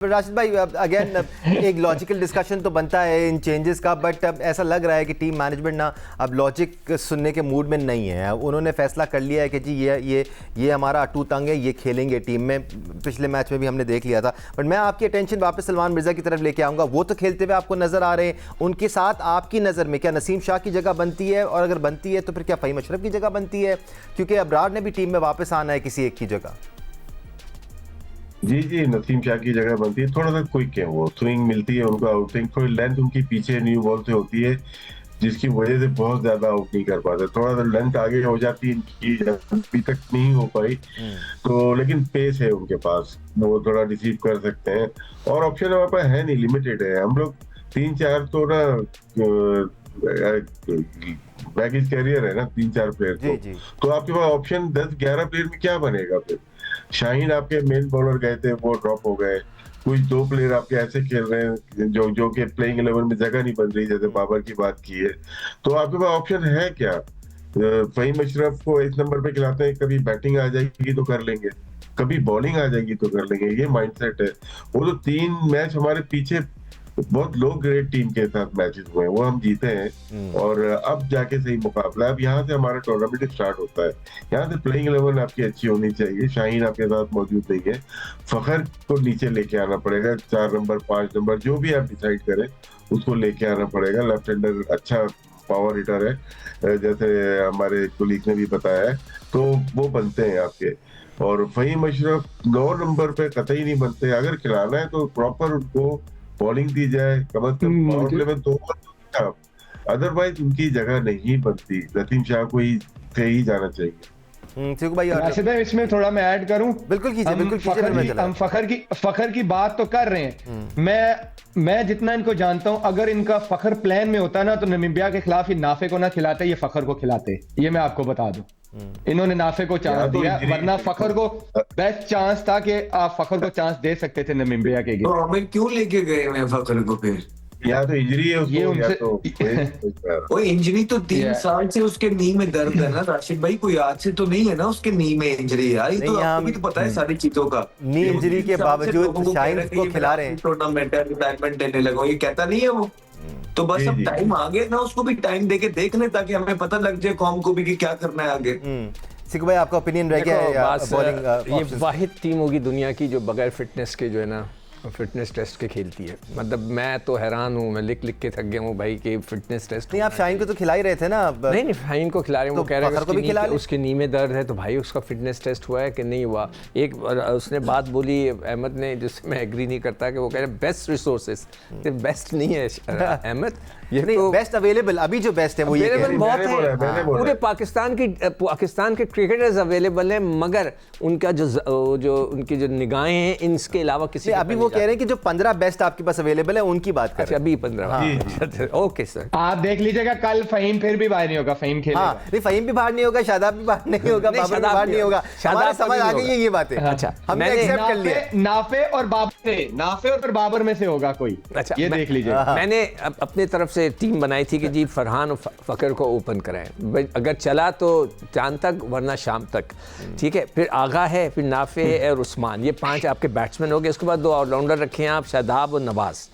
राशिद भाई, अगेन एक logical discussion तो बनता है इन चेंजेस का, बट अब ऐसा लग रहा है कि टीम मैनेजमेंट ना अब लॉजिक सुनने के मूड में नहीं है। उन्होंने फैसला कर लिया है कि जी ये हमारा अटूट अंग है, ये खेलेंगे टीम में। पिछले मैच में भी हमने देख लिया था। बट मैं आपकी अटेंशन वापस सलमान मिर्ज़ा की तरफ लेके आऊँगा। वो तो खेलते हुए आपको नज़र आ रहे हैं, उनके साथ आपकी नज़र में क्या नसीम शाह की जगह बनती है, और अगर बनती है तो फिर क्या फ़हीम अशरफ की जगह बनती है, क्योंकि अबरार ने भी टीम में वापस आना है किसी एक की जगह। जी, नसीम शाह की जगह बनती है। थोड़ा सा क्विक है, वो स्विंग मिलती है उनको, आउट स्विंग, थोड़ी लेंथ उनकी पीछे न्यू बॉल से होती है, जिसकी वजह से बहुत ज्यादा आउट नहीं कर पाते। थोड़ा सा लेंथ आगे हो जाती है इनकी, अभी तक नहीं हो पाई तो, लेकिन पेस है उनके पास, वो थोड़ा रिसीव कर सकते हैं। और ऑप्शन हमारे पास है नहीं, लिमिटेड है। हम लोग 3-4 तो ना बैगेज कैरियर है ना, 3-4 प्लेयर तो आपके पास ऑप्शन 10-11 प्लेयर में क्या बनेगा फिर। शाहीन आपके मेन बॉलर गए थे, वो ड्रॉप हो गए। कुछ 2 प्लेयर आपके ऐसे खेल रहे हैं जो कि प्लेइंग 11 में जगह नहीं बन रही, जैसे बाबर की बात की है। तो आपके पास ऑप्शन है क्या। फ़हीम अशरफ को 1 नंबर पे खिलाते हैं, कभी बैटिंग आ जाएगी तो कर लेंगे, कभी बॉलिंग आ जाएगी तो कर लेंगे, ये माइंडसेट है। वो तो 3 मैच हमारे पीछे बहुत लो ग्रेड टीम के साथ मैचेस हुए हैं, वो हम जीते हैं। और अब जाके सही मुकाबला, अब यहाँ से हमारा टूर्नामेंट स्टार्ट होता है। यहाँ से प्लेइंग 11 आपकी अच्छी होनी चाहिए। शाहीन आपके साथ मौजूद नहीं है, फखर को नीचे लेके आना पड़ेगा, 4 नंबर 5 नंबर जो भी आप डिसाइड करें उसको लेके आना पड़ेगा। लेफ्ट हैंडर अच्छा पावर हिटर है, जैसे हमारे कोलीग ने भी बताया है, तो वो बनते हैं आपके। और फ़हीम अशरफ 9 नंबर पे कतई नहीं बनते। अगर खिलाना है तो प्रॉपर उनको बॉलिंग दी जाए, कम से कम पावर प्ले में 2 ओवर, अदरवाइज उनकी जगह नहीं बनती। नसीम शाह को ही से ही जाना चाहिए। भाई इसमें थोड़ा मैं ऐड करूं। बिल्कुल कीजिए, बिल्कुल कीजिए। हम फखर की बात तो कर रहे हैं। मैं जितना इनको जानता हूं, अगर इनका फखर प्लान में होता ना तो नमीबिया के खिलाफ ही नाफे को ना खिलाते, ये फखर को खिलाते। ये मैं आपको बता दूं, इन्होंने नाफे को चांस दिया, वरना फखर को बेस्ट चांस था कि आप फखर को चांस दे सकते थे नमीबिया के। तो हमें क्यों लेके गए हैं फखर को फिर? या तो इंजरी है उसको, ये या तो वो इंजरी तो 3 साल से उसके नी में दर्द है ना राशिद भाई, कोई आज से तो नहीं है ना उसके नी में इंजरी आई। तो आपको भी तो पता है सारी चीजों का। नी इंजरी के बावजूद शाहीन को खिला रहे हैं, टूर्नामेंट है, रिटायरमेंट देने लगा, ये कहता नहीं है वो। तो बस अब टाइम आ गया ना, उसको भी टाइम देके देखने, ताकि हमें पता लग जाए कौम को भी कि क्या करना है आगे। सिकू भाई, आपका ओपिनियन रह गया है बॉलिंग? ये वाहिद टीम होगी दुनिया की जो बगैर फिटनेस के जो है ना फिटनेस टेस्ट के खेलती है। मतलब मैं तो हैरान हूँ, मैं लिख के थक गया हूँ भाई कि फिटनेस टेस्ट। नहीं, आप शाहीन को तो खिला ही रहे थे ना। नहीं, शाहीन को खिला रहे हैं, वो कह रहे हैं उसके नी में दर्द है, तो भाई उसका फिटनेस टेस्ट हुआ है कि नहीं हुआ। एक उसने बात बोली अहमद ने, जिससे मैं एग्री नहीं करता, कि वो कह रहे हैं बेस्ट रिसोर्सेज, बेस्ट नहीं है अहमद, ये तो बेस्ट अवेलेबल, अभी जो बेस्ट है वो ये बहुत है। पूरे पाकिस्तान के क्रिकेटर्स अवेलेबल हैं, मगर उनका जो उनकी जो निगाहें हैं इनके अलावा किसी। अभी वो कह रहे हैं कि जो 15 बेस्ट आपके पास अवेलेबल है उनकी बात कर रहे हैं। अभी 15। ओके सर, आप देख लीजिएगा, कल फ़हीम फिर भी बाहर नहीं होगा। फ़हीम खेलेगा। नहीं, फ़हीम भी बाहर नहीं होगा, शादाब भी बाहर नहीं होगा, बाबर भी बाहर नहीं होगा। शादाब समझ आ गई है ये बातें। अच्छा, हमने एक्सेप्ट कर लिया। नाफे और बाबर में से होगा कोई। अच्छा, ये देख लीजिए। मैंने अपने तरफ से टीम बनाई थी कि जी फरहान और फकर को ओपन कराएं, अगर चला तो चांद तक, वरना शाम तक। ठीक है, फिर आगा है, फिर नाफे है और उस्मान, ये 5 आपके बैट्समैन हो गए। उसके बाद 2 ऑलराउंडर रखें आप, शादाब और नवाज।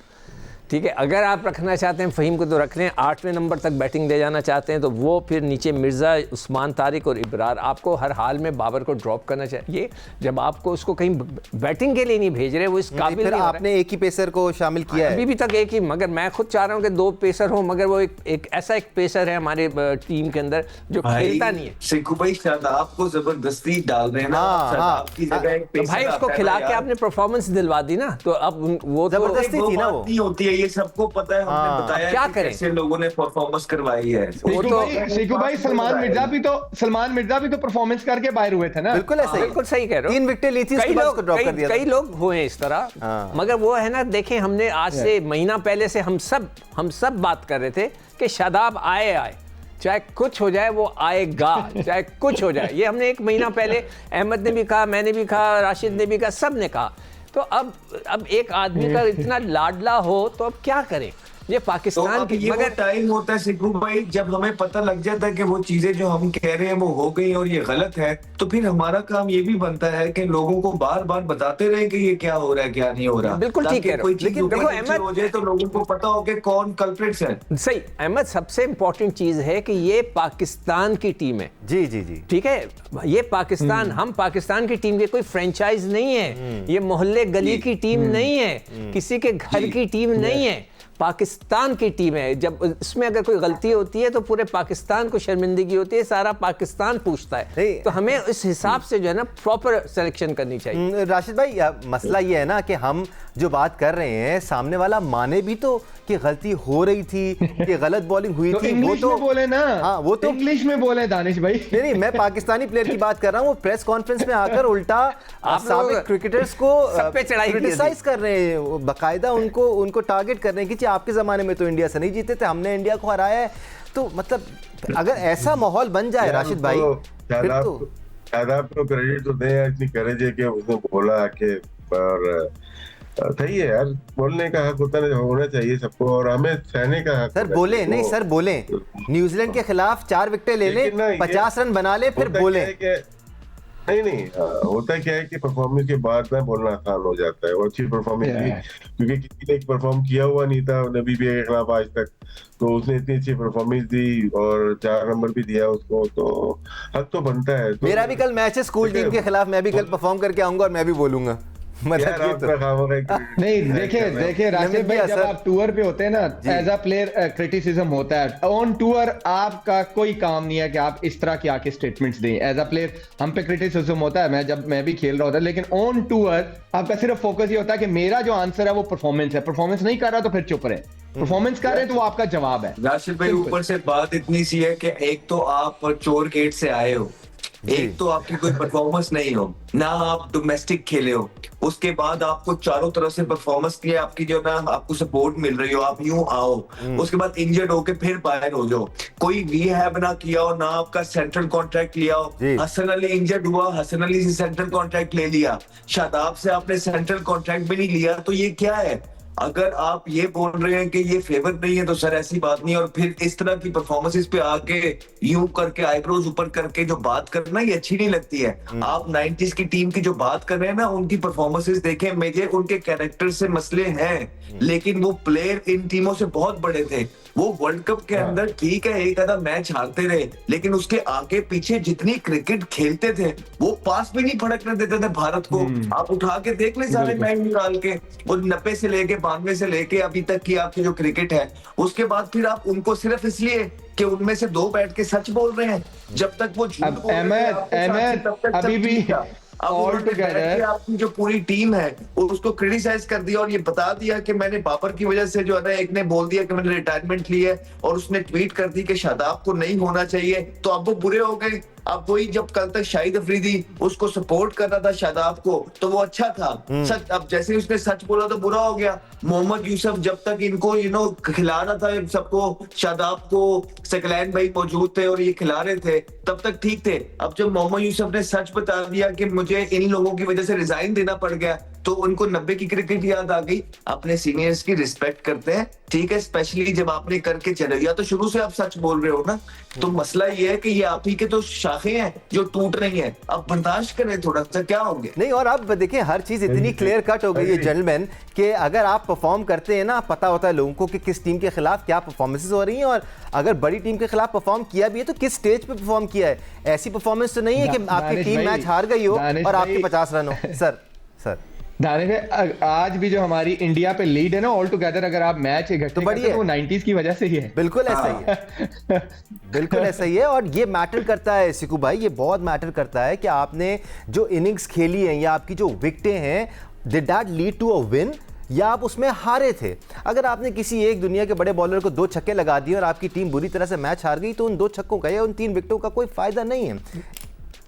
ठीक है, अगर आप रखना चाहते हैं फ़हीम को तो रख लें। 8वें नंबर तक बैटिंग दे जाना चाहते हैं तो वो फिर नीचे मिर्ज़ा, उस्मान तारिक और इब्रार। आपको हर हाल में बाबर को ड्रॉप करना चाहिए। जब आपको उसको कहीं बैटिंग के लिए नहीं भेज रहे, वो इस काबिल नहीं। आपने एक ही पेसर को शामिल किया है अभी भी तक, एक ही। मगर मैं खुद चाह रहा हूँ कि 2 पेसर हो, मगर वो एक ऐसा एक पेसर है हमारे टीम के अंदर जो खेलता नहीं है। सिक्कू भाई, शादाब को जबरदस्ती डाल रहे हैं ना, शादाब की जगह एक पेसर भाई उसको खिला के आपने परफॉर्मेंस दिलवा दी ना, तो अब वो जबरदस्ती थी ना, वो नहीं होती है, ये सबको पता है। हमने बताया क्या करें, कैसे लोगों ने परफॉर्मेंस करवाई है। सिक्कू भाई, सलमान मिर्जा भी तो परफॉर्मेंस करके बाहर हुए थे ना। बिल्कुल ऐसा ही, बिल्कुल सही कह रहे हो। 3 विकेटें ली थी, उसके बाद उसको ड्रॉप कर दिया। कई लोग हुए इस तरह, मगर वो है ना, देखें हमने आज से महीना पहले से हम सब बात कर रहे थे कि शादाब आए, चाहे कुछ हो जाए वो आएगा, चाहे कुछ हो जाए। ये हमने 1 महीना पहले अहमद ने भी कहा, मैंने भी कहा, राशिद ने भी कहा, सब ने कहा। तो अब एक आदमी का इतना लाडला हो तो अब क्या करें। ये पाकिस्तान तो की, ये मगर टाइम होता है सिक्कू भाई जब हमें पता लग जाता है कि वो चीजें जो हम कह रहे हैं वो हो गई और ये गलत है, तो फिर हमारा काम ये भी बनता है कि लोगों को बार बार बताते रहे कि ये क्या हो रहा है क्या नहीं हो रहा। बिल्कुल ठीक है, लेकिन देखो अहमद हो जाए तो लोगों को पता हो कि कौन कल्प्रिट्स है। सही अहमद, सबसे इंपॉर्टेंट चीज है कि ये पाकिस्तान की टीम है। जी जी जी, ठीक है, ये पाकिस्तान, हम पाकिस्तान की टीम के कोई फ्रेंचाइज नहीं है, ये मोहल्ले गली की टीम नहीं है, किसी के घर की टीम नहीं है, पाकिस्तान की टीम है। जब इसमें अगर कोई गलती होती है तो पूरे पाकिस्तान को शर्मिंदगी होती है, सारा पाकिस्तान पूछता है। तो हमें इस हिसाब से जो है ना प्रॉपर सिलेक्शन करनी चाहिए। राशिद भाई, मसला ये है ना कि हम जो बात कर रहे हैं सामने वाला माने भी तो कि गलती हो रही थी, कि गलत बॉलिंग हुई तो थी, वो इंग्लिश तो में बोले ना। हाँ, वो तो इंग्लिश में बोले दानिश भाई। नहीं, मैं पाकिस्तानी प्लेयर की बात कर रहा हूँ। वो प्रेस कॉन्फ्रेंस में आकर उल्टा साबिक क्रिकेटर्स को क्रिटिसाइज कर रहे हैं, बकायदा उनको टारगेट कर रहे हैं कि जी आपके जमाने में तो इंडिया से नहीं जीते थे, हमने इंडिया को हराया है। तो मतलब अगर ऐसा माहौल बन जाए राशिद भाई, फिर तो शायद आपको क्रेडिट तो दें यार, इतनी करेज है कि उसने बोला कि, और सही है यार, बोलने का हक होना चाहिए सबको, और हमें सहने का हक। सर बोले नहीं, सर बोले न्यूजीलैंड के खिलाफ 4 विकेटें ले लें, 50 रन बना ले, फिर बोले। नहीं, होता क्या है कि परफॉर्मेंस के बाद ना बोलना आसान हो जाता है। वो अच्छी परफॉर्मेंस थी, क्योंकि किसी ने परफॉर्म किया हुआ नहीं था नबीबिया के खिलाफ आज तक, तो उसने इतनी अच्छी परफॉर्मेंस दी और 4 नंबर भी दिया उसको, तो हक तो बनता है। तो मेरा भी कल मैच है स्कूल टीम के खिलाफ, मैं भी कल परफॉर्म करके आऊंगा और मैं भी बोलूंगा। नहीं, देखिए राशिद भाई, जब आप टूर पे होते हैं ना, एज अ प्लेयर क्रिटिसिज्म होता है। ऑन टूर आपका कोई काम नहीं है कि आप इस तरह की आके स्टेटमेंट्स दें। एज अ प्लेयर हम पे क्रिटिसिज्म होता है, मैं भी खेल रहा होता है, लेकिन ऑन टूर आपका सिर्फ फोकस ये होता है कि मेरा जो आंसर है वो परफॉर्मेंस है। परफॉर्मेंस नहीं कर रहा तो फिर चुप रहे, परफॉर्मेंस कर रहे हैं तो वो आपका जवाब है। राशिद भाई, ऊपर से बात इतनी सी है कि एक तो आप चोर गेट से आए हो, एक तो आपकी कोई परफॉर्मेंस नहीं हो ना, आप डोमेस्टिक खेले हो, उसके बाद आपको चारों तरफ से परफॉर्मेंस की आपकी जो ना आपको सपोर्ट मिल रही हो, आप यूं आओ, उसके बाद इंजर्ड होके फिर बाहर हो जाओ, कोई रीहैब ना किया हो, ना आपका सेंट्रल कॉन्ट्रैक्ट लिया हो। हसन अली इंजर्ड हुआ, हसन अली से सेंट्रल कॉन्ट्रैक्ट ले लिया, शादाब से आपने सेंट्रल कॉन्ट्रैक्ट भी नहीं लिया, तो ये क्या है? अगर आप ये बोल रहे हैं कि ये फेवर नहीं है तो सर ऐसी बात नहीं है। और फिर इस तरह की परफॉर्मेंसेस पे आके यूं करके आईब्रोज ऊपर करके जो बात करना, ये अच्छी नहीं लगती है। आप 90s की टीम की जो बात कर रहे हैं ना, उनकी परफॉर्मेंसेस देखें, मुझे उनके कैरेक्टर से मसले हैं, लेकिन वो प्लेयर इन टीमों से बहुत बड़े थे। वो वर्ल्ड कप के अंदर ठीक है एक आधा मैच हारते रहे, लेकिन उसके आगे पीछे जितनी क्रिकेट खेलते थे वो पास भी नहीं फड़कने देते थे भारत को। आप उठा के देख ले सारे मैच निकाल के, वो 90 से लेके 92 से लेके अभी तक की आपकी जो क्रिकेट है, उसके बाद फिर आप उनको सिर्फ इसलिए कि उनमें से 2 बैठ के सच बोल रहे हैं, जब तक वो झूठ बोल रहे हैं तब तक अभी भी आपकी जो पूरी टीम है उसको क्रिटिसाइज कर दिया और ये बता दिया कि मैंने बाबर की वजह से जो है ना, एक ने बोल दिया कि मैंने रिटायरमेंट ली है और उसने ट्वीट कर दी कि शादाब को नहीं होना चाहिए, तो अब वो बुरे हो गए। अब वही जब कल तक शाहिद अफरीदी उसको सपोर्ट कर रहा था शादाब को, तो वो अच्छा था सच, अब जैसे ही उसने सच बोला तो बुरा हो गया। मोहम्मद यूसुफ जब तक इनको खिला रहा था सबको, शादाब को, सकलैन भाई मौजूद थे और ये खिला रहे थे, तब तक ठीक थे। अब जब मोहम्मद यूसुफ ने सच बता दिया कि मुझे इन लोगों की वजह से रिजाइन देना पड़ गया, तो उनको 90 की क्रिकेट याद आ गई। अपने सीनियर्स की रिस्पेक्ट करते हैं, ठीक है, स्पेशली जब आपने करके चले, या तो शुरू से आप सच बोल रहे हो ना, तो मसला ये है कि ये आप ही के तो शाखें हैं जो टूट रही हैं, अब बर्दाश्त करें थोड़ा सा, क्या होंगे। नहीं, और अब देखिए हर चीज इतनी क्लियर कट हो गई है जेंटलमैन, कि अगर आप परफॉर्म करते हैं ना, पता होता है लोगों को कि किस टीम के खिलाफ क्या परफॉर्मेंसेस हो रही हैं, और अगर बड़ी टीम के खिलाफ परफॉर्म किया भी है तो किस स्टेज पे परफॉर्म किया है। ऐसी परफॉर्मेंस तो नहीं है कि आपकी टीम मैच हार गई हो और आपके 50 रन हो। सर दानिश भाई, आज भी जो हमारी इंडिया पे लीड है ना ऑल टुगेदर, अगर आप मैच तो बढ़िया, वो 90s की वजह से ही है। बिल्कुल ऐसा ही है, बिल्कुल ऐसा ही है। और ये मैटर करता है सिकू भाई, ये बहुत मैटर करता है कि आपने जो इनिंग्स खेली है या आपकी जो विकेटें हैं, did that lead to a win, या आप उसमें हारे थे। अगर आपने किसी एक दुनिया के बड़े बॉलर को 2 छक्के लगा दिए और आपकी टीम बुरी तरह से मैच हार गई, तो उन 2 छक्कों का या उन 3 विकेटों का कोई फायदा नहीं है।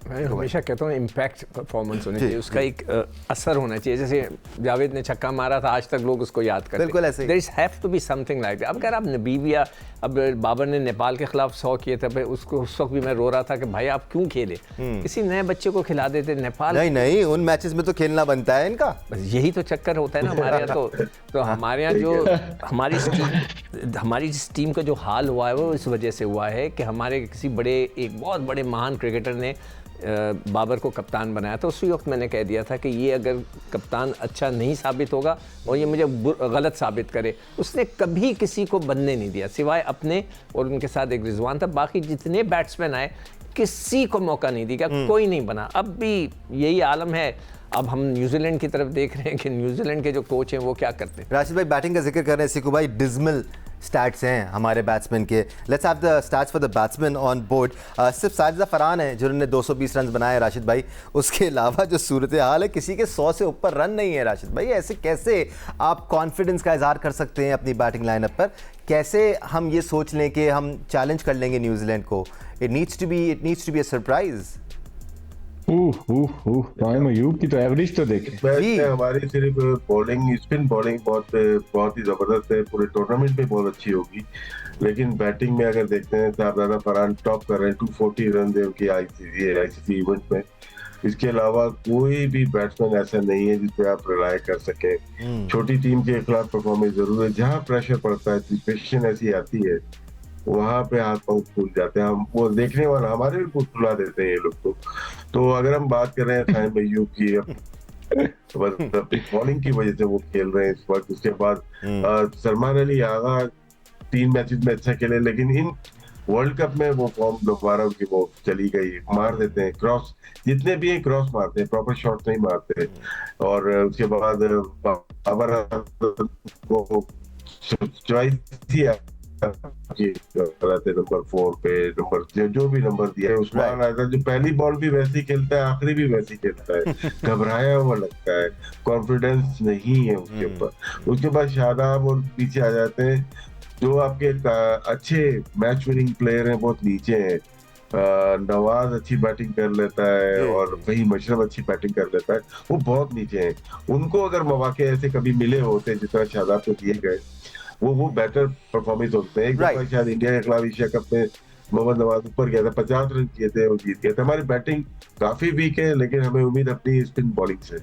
मैं हमेशा कहता हूँ इम्पैक्ट परफॉर्मेंस होनी चाहिए, उसका एक असर होना चाहिए। जैसे जावेद ने छक्का मारा था, आज तक लोग उसको याद करते हैं। बिल्कुल ऐसे ही। There is have to be something like that. अब अगर आप नबीबिया, अब बाबर ने नेपाल के खिलाफ 100 किए थे, भाई उसको उस वक्त भी मैं रो रहा था कि भाई आप क्यों खेले, किसी नए बच्चे को खिला देते। नेपाल नहीं, उन मैचेस में तो खेलना बनता है इनका। बस यही तो चक्कर होता है ना हमारे यहाँ। तो हमारे यहाँ जो हमारी जिस टीम का जो हाल हुआ है वो इस वजह से हुआ है कि हमारे किसी एक बहुत बड़े महान क्रिकेटर ने बाबर को कप्तान बनाया था। उसी वक्त मैंने कह दिया था कि ये अगर कप्तान अच्छा नहीं साबित होगा और ये मुझे गलत साबित करे, उसने कभी किसी को बनने नहीं दिया सिवाय अपने, और उनके साथ एक रिजवान था। बाकी जितने बैट्समैन आए किसी को मौका नहीं दिया, कोई नहीं बना। अब भी यही आलम है। अब हम न्यूजीलैंड की तरफ देख रहे हैं कि न्यूजीलैंड के जो कोच हैं वो क्या करते हैं। राशिद भाई बैटिंग का जिक्र कर रहे हैं, सिकू भाई डिस्मल स्टैट्स हैं हमारे बैट्समैन के। Let's have the stats for the batsman on board. सिर्फ साजिदा फरहान है जिन्होंने 220 रन बनाए राशिद भाई, उसके अलावा जो सूरत हाल है किसी के 100 से ऊपर रन नहीं है। राशिद भाई ऐसे कैसे आप कॉन्फिडेंस का इजहार कर सकते हैं अपनी बैटिंग लाइनअप पर? कैसे हम ये सोच लें कि हम चैलेंज कर लेंगे न्यूजीलैंड को? It needs to be a surprise. Time Ayub की तो एवरेज तो देखें। मैच में हमारी सिर्फ बॉलिंग, स्पिन बॉलिंग बहुत ही जबरदस्त है, पूरे टूर्नामेंट में बहुत अच्छी होगी। लेकिन बैटिंग में अगर देखते हैं साहबजादा फरहान टॉप कर रहे हैं, 240 रन है उनकी आईसीसी इवेंट में। इसके अलावा कोई भी बैट्समैन ऐसा नहीं है जिस पे आप रिलाय कर सके। छोटी टीम के खिलाफ परफॉर्मेंस जरूर है, जहाँ प्रेशर पड़ता है, सिचुएशन ऐसी आती है, वहां पे हाथ पांव फूल जाते हैं। हम वो देखने वाला हमारे भी फुला देते हैं ये लोग। तो अगर हम बात कर रहे हैं शाहिन अय्यूब की, अपनी बॉलिंग की वजह से वो खेल रहे हैं इस वक्त। उसके बाद सलमान अली आगा 3 मैचेस में अच्छा खेले, लेकिन इन वर्ल्ड कप में वो फॉर्म दोबारा उनकी वो चली गई। मार देते हैं क्रॉस, जितने भी हैं क्रॉस मारते हैं, प्रॉपर शॉट नहीं मारते। और उसके बाद बाबर को चॉइस ही नंबर 4 पे, नंबर जो भी नंबर दिया है उस्मान आजा, जो पहली बॉल भी वैसे ही खेलता है, आखिरी भी वैसे ही खेलता है। घबराया हुआ लगता है, कॉन्फिडेंस नहीं है उसके ऊपर। उसके बाद शादाब और पीछे आ जाते हैं जो आपके अच्छे मैच विनिंग प्लेयर हैं, बहुत नीचे हैं। नवाज अच्छी बैटिंग कर लेता है और वही मशरफ अच्छी बैटिंग कर लेता है, वो बहुत नीचे हैं। उनको अगर मौके ऐसे कभी मिले होते जिस तरह शादाब को दिए गए, वो बेटर परफॉर्मेंस होते हैं। एक दफा शायद इंडिया के खिलाफ एशिया कप में मोहम्मद नवाज ऊपर गया था, 50 रन किए थे, वो जीत गया था। हमारी बैटिंग काफी वीक है, लेकिन हमें उम्मीद अपनी स्पिन बॉलिंग से।